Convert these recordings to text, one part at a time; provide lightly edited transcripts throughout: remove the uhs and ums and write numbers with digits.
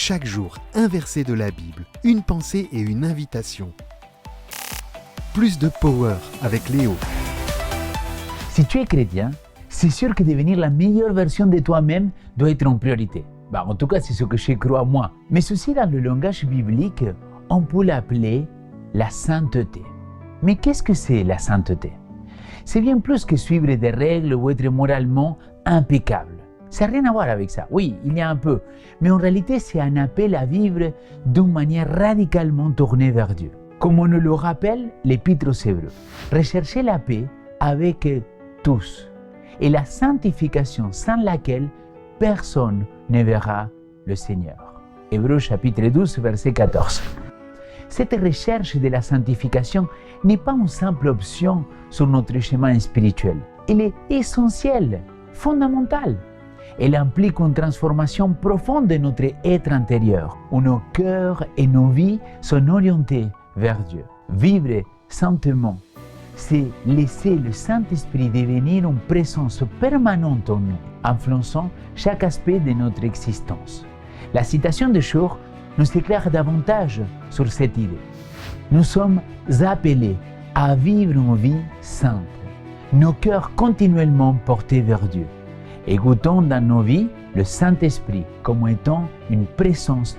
Chaque jour, un verset de la Bible, une pensée et une invitation. Plus de power avec Léo. Si tu es chrétien, c'est sûr que devenir la meilleure version de toi-même doit être en priorité. En tout cas, c'est ce que je crois moi. Mais ceci, dans le langage biblique, on peut l'appeler la sainteté. Mais qu'est-ce que c'est la sainteté? C'est bien plus que suivre des règles ou être moralement impeccable. Ça n'a rien à voir avec ça. Oui, il y a un peu. Mais en réalité, c'est un appel à vivre d'une manière radicalement tournée vers Dieu. Comme on nous le rappelle l'Épître aux Hébreux, recherchez la paix avec tous et la sanctification sans laquelle personne ne verra le Seigneur. Hébreux chapitre 12, verset 14. Cette recherche de la sanctification n'est pas une simple option sur notre chemin spirituel. Elle est essentielle, fondamentale. Elle implique une transformation profonde de notre être intérieur, où nos cœurs et nos vies sont orientés vers Dieu. Vivre saintement, c'est laisser le Saint-Esprit devenir une présence permanente en nous, influençant chaque aspect de notre existence. La citation de jour nous éclaire davantage sur cette idée. Nous sommes appelés à vivre une vie sainte, nos cœurs continuellement portés vers Dieu. Écoutons dans nos vies le Saint-Esprit comme étant une présence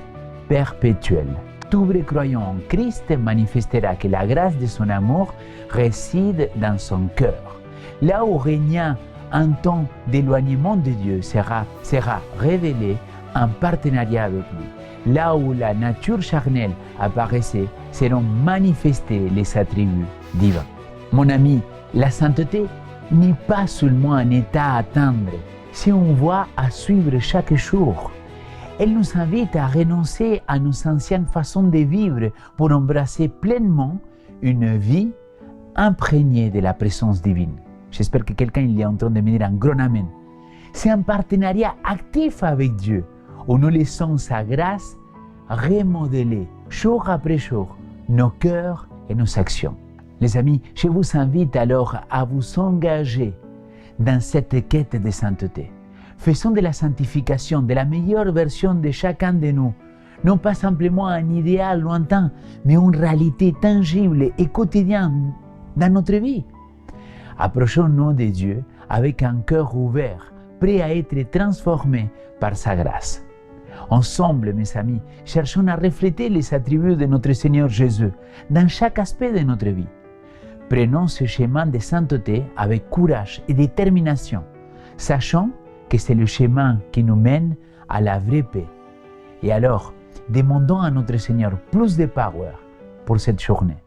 perpétuelle. Tout vrai croyant en Christ manifestera que la grâce de son amour réside dans son cœur. Là où régnait un temps d'éloignement de Dieu sera révélé en partenariat avec lui. Là où la nature charnelle apparaissait, seront manifestés les attributs divins. Mon ami, la sainteté n'est pas seulement un état à atteindre, c'est une voie à suivre chaque jour. Elle nous invite à renoncer à nos anciennes façons de vivre pour embrasser pleinement une vie imprégnée de la présence divine. J'espère que quelqu'un est en train de me dire un grand amen. C'est un partenariat actif avec Dieu, où nous laissons sa grâce remodeler jour après jour nos cœurs et nos actions. Les amis, je vous invite alors à vous engager dans cette quête de sainteté. Faisons de la sanctification, de la meilleure version de chacun de nous, non pas simplement un idéal lointain, mais une réalité tangible et quotidienne dans notre vie. Approchons-nous de Dieu avec un cœur ouvert, prêt à être transformé par sa grâce. Ensemble, mes amis, cherchons à refléter les attributs de notre Seigneur Jésus dans chaque aspect de notre vie. Prenons ce chemin de sainteté avec courage et détermination, sachant que c'est le chemin qui nous mène à la vraie paix. Et alors, demandons à notre Seigneur plus de power pour cette journée.